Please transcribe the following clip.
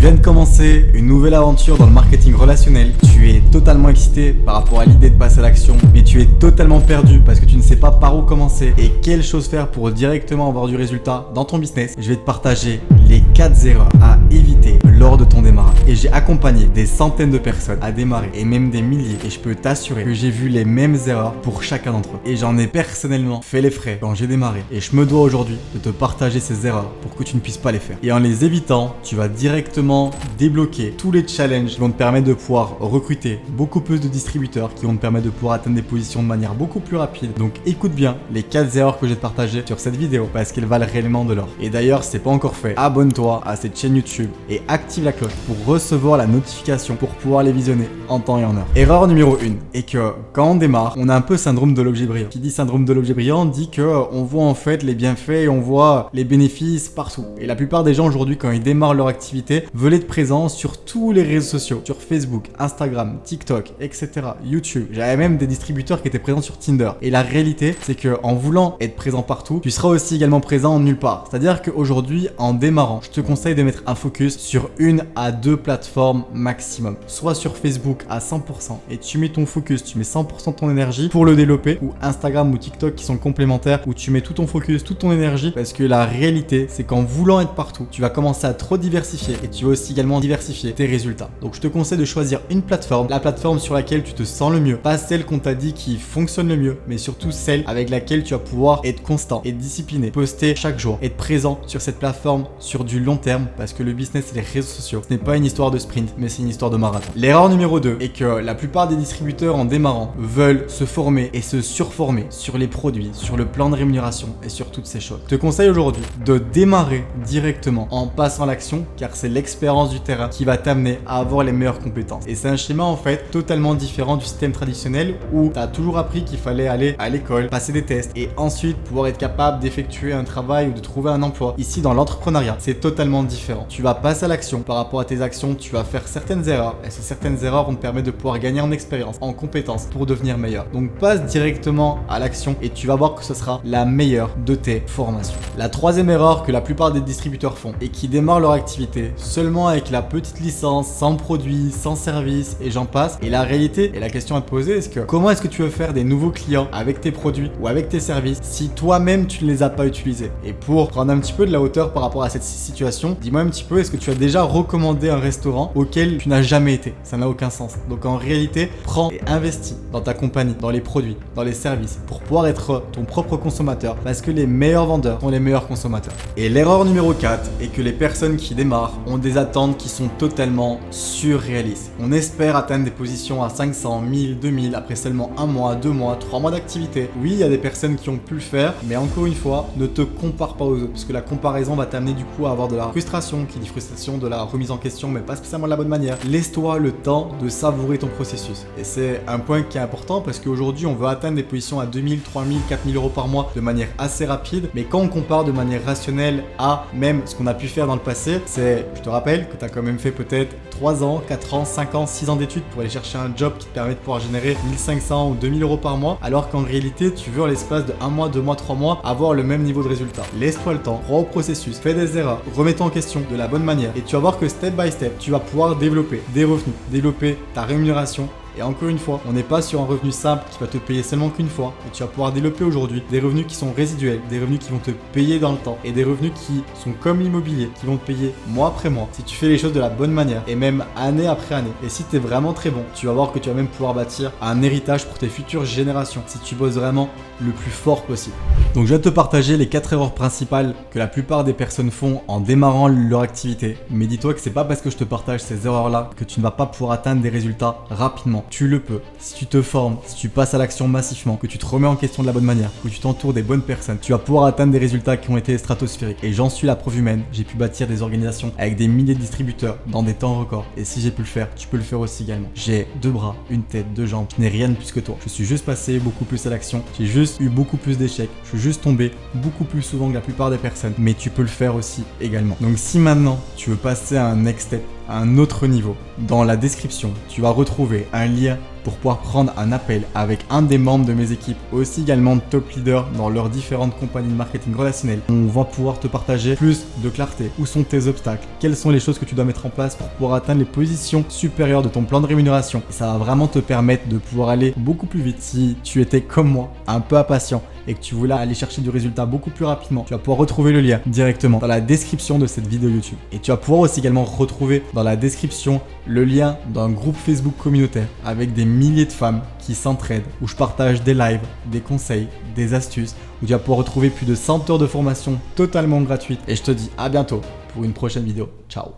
viens de commencer une nouvelle aventure dans le marketing relationnel. Tu es totalement excité par rapport à l'idée de passer à l'action, mais tu es totalement perdu parce que tu ne sais pas par où commencer et quelle chose faire pour directement avoir du résultat dans ton business. Je vais te partager les 4 erreurs à éviter lors de ton démarrage. Et j'ai accompagné des centaines de personnes à démarrer et même des milliers. Et je peux t'assurer que j'ai vu les mêmes erreurs pour chacun d'entre eux. Et j'en ai personnellement fait les frais quand j'ai démarré. Et je me dois aujourd'hui de te partager ces erreurs pour que tu ne puisses pas les faire. Et en les évitant, tu vas directement débloquer tous les challenges qui vont te permettre de pouvoir recruter beaucoup plus de distributeurs, qui vont te permettre de pouvoir atteindre des positions de manière beaucoup plus rapide. Donc écoute bien les 4 erreurs que je vais te partager sur cette vidéo parce qu'elles valent réellement de l'or. Et d'ailleurs, si c'est pas encore fait, abonne-toi à cette chaîne YouTube et active la cloche pour recevoir la notification pour pouvoir les visionner en temps et en heure. Erreur numéro 1 est que quand on démarre, on a un peu syndrome de l'objet brillant. Qui dit syndrome de l'objet brillant dit que on voit en fait les bienfaits et on voit les bénéfices partout. Et la plupart des gens aujourd'hui, quand ils démarrent leur activité, veulent être présents sur tous les réseaux sociaux, sur Facebook, Instagram, TikTok, etc. YouTube. J'avais même des distributeurs qui étaient présents sur Tinder. Et la réalité, c'est que en voulant être présent partout, tu seras aussi également présent nulle part. C'est-à-dire qu'aujourd'hui, en démarrant, je te conseille de mettre un focus sur 1 à 2 plateformes maximum. Soit sur Facebook à 100% et tu mets ton focus, tu mets 100% de ton énergie pour le développer, ou Instagram ou TikTok qui sont complémentaires où tu mets tout ton focus, toute ton énergie, parce que la réalité, c'est qu'en voulant être partout, tu vas commencer à trop diversifier et tu vas aussi également diversifier tes résultats. Donc je te conseille de choisir une plateforme, la plateforme sur laquelle tu te sens le mieux, pas celle qu'on t'a dit qui fonctionne le mieux, mais surtout celle avec laquelle tu vas pouvoir être constant et discipliné, poster chaque jour, être présent sur cette plateforme sur du long terme, parce que le business et les réseaux sociaux, ce n'est pas une histoire de sprint, mais c'est une histoire de marathon. L'erreur numéro 2 est que la plupart des distributeurs en démarrant veulent se former et se surformer sur les produits, sur le plan de rémunération et sur toutes ces choses. Je te conseille aujourd'hui de démarrer directement en passant à l'action, car c'est l'expérience du terrain qui va t'amener à avoir les meilleures compétences. Et c'est un schéma en fait totalement différent du système traditionnel où tu as toujours appris qu'il fallait aller à l'école, passer des tests et ensuite pouvoir être capable d'effectuer un travail ou de trouver un emploi. Ici dans l'entrepreneuriat, c'est totalement différent. Tu vas passer à l'action. Par rapport à tes actions, tu vas faire certaines erreurs et ces certaines erreurs vont te permettre de pouvoir gagner en expérience, en compétences pour devenir meilleur. Donc passe directement à l'action et tu vas voir que ce sera la meilleure de tes formations. La troisième erreur que la plupart des distributeurs font et qui démarrent leur activité seulement avec la petite licence, sans produit, sans service et j'en passe. Et la réalité et la question à te poser, est-ce que comment est-ce que tu veux faire des nouveaux clients avec tes produits ou avec tes services si toi-même tu ne les as pas utilisés? Et pour prendre un petit peu de la hauteur par rapport à cette situation, dis-moi un petit peu, est-ce que tu as déjà recommandé un restaurant auquel tu n'as jamais été? Ça n'a aucun sens. Donc en réalité, prends et investis dans ta compagnie, dans les produits, dans les services pour pouvoir être ton propre consommateur parce que les meilleurs vendeurs sont les meilleurs consommateurs. Et l'erreur numéro 4 est que les personnes qui démarrent ont des attentes qui sont totalement surréalistes. On espère atteindre des positions à 500, 1000, 2000 après seulement 1 mois, 2 mois, 3 mois d'activité. Oui, il y a des personnes qui ont pu le faire, mais encore une fois, ne te compare pas aux autres parce que la comparaison va t'amener du coup à avoir de la frustration, qui dit frustration, de la remise en question, mais pas spécialement de la bonne manière. Laisse-toi le temps de savourer ton processus. Et c'est un point qui est important parce qu'aujourd'hui, on veut atteindre des positions à 2000, 3000, 4000 euros par mois de manière assez rapide, mais quand on compare de manière rationnelle à même ce qu'on a pu faire dans le passé, je te rappelle que tu as quand même fait peut-être 3 ans, 4 ans, 5 ans, 6 ans d'études pour aller chercher un job qui te permet de pouvoir générer 1500 ou 2000 euros par mois, alors qu'en réalité, tu veux en l'espace de 1 mois, 2 mois, 3 mois avoir le même niveau de résultat. Laisse-toi le temps, crois au processus, fais des erreurs, remets-toi en question de la bonne manière et tu vas voir que step by step, tu vas pouvoir développer des revenus, développer ta rémunération. Et encore une fois, on n'est pas sur un revenu simple qui va te payer seulement qu'une fois. Et tu vas pouvoir développer aujourd'hui des revenus qui sont résiduels, des revenus qui vont te payer dans le temps et des revenus qui sont comme l'immobilier, qui vont te payer mois après mois si tu fais les choses de la bonne manière et même année après année. Et si tu es vraiment très bon, tu vas voir que tu vas même pouvoir bâtir un héritage pour tes futures générations si tu bosses vraiment le plus fort possible. Donc je vais te partager les 4 erreurs principales que la plupart des personnes font en démarrant leur activité. Mais dis-toi que c'est pas parce que je te partage ces erreurs-là que tu ne vas pas pouvoir atteindre des résultats rapidement. Tu le peux. Si tu te formes, si tu passes à l'action massivement, que tu te remets en question de la bonne manière, que tu t'entoures des bonnes personnes, tu vas pouvoir atteindre des résultats qui ont été stratosphériques. Et j'en suis la preuve humaine. J'ai pu bâtir des organisations avec des milliers de distributeurs dans des temps records. Et si j'ai pu le faire, tu peux le faire aussi également. J'ai 2 bras, une tête, 2 jambes. Je n'ai rien de plus que toi. Je suis juste passé beaucoup plus à l'action. J'ai juste eu beaucoup plus d'échecs. Je suis juste tombé beaucoup plus souvent que la plupart des personnes. Mais tu peux le faire aussi également. Donc si maintenant tu veux passer à un next step, à un autre niveau, dans la description, tu vas retrouver un lien pour pouvoir prendre un appel avec un des membres de mes équipes, aussi également top leader dans leurs différentes compagnies de marketing relationnel. On va pouvoir te partager plus de clarté. Où sont tes obstacles? Quelles sont les choses que tu dois mettre en place pour pouvoir atteindre les positions supérieures de ton plan de rémunération? Et ça va vraiment te permettre de pouvoir aller beaucoup plus vite. Si tu étais comme moi, un peu impatient et que tu voulais aller chercher du résultat beaucoup plus rapidement, tu vas pouvoir retrouver le lien directement dans la description de cette vidéo YouTube. Et tu vas pouvoir aussi également retrouver dans la description le lien d'un groupe Facebook communautaire avec des milliers de femmes qui s'entraident, où je partage des lives, des conseils, des astuces, où tu vas pouvoir retrouver plus de 100 heures de formation totalement gratuite. Et je te dis à bientôt pour une prochaine vidéo. Ciao!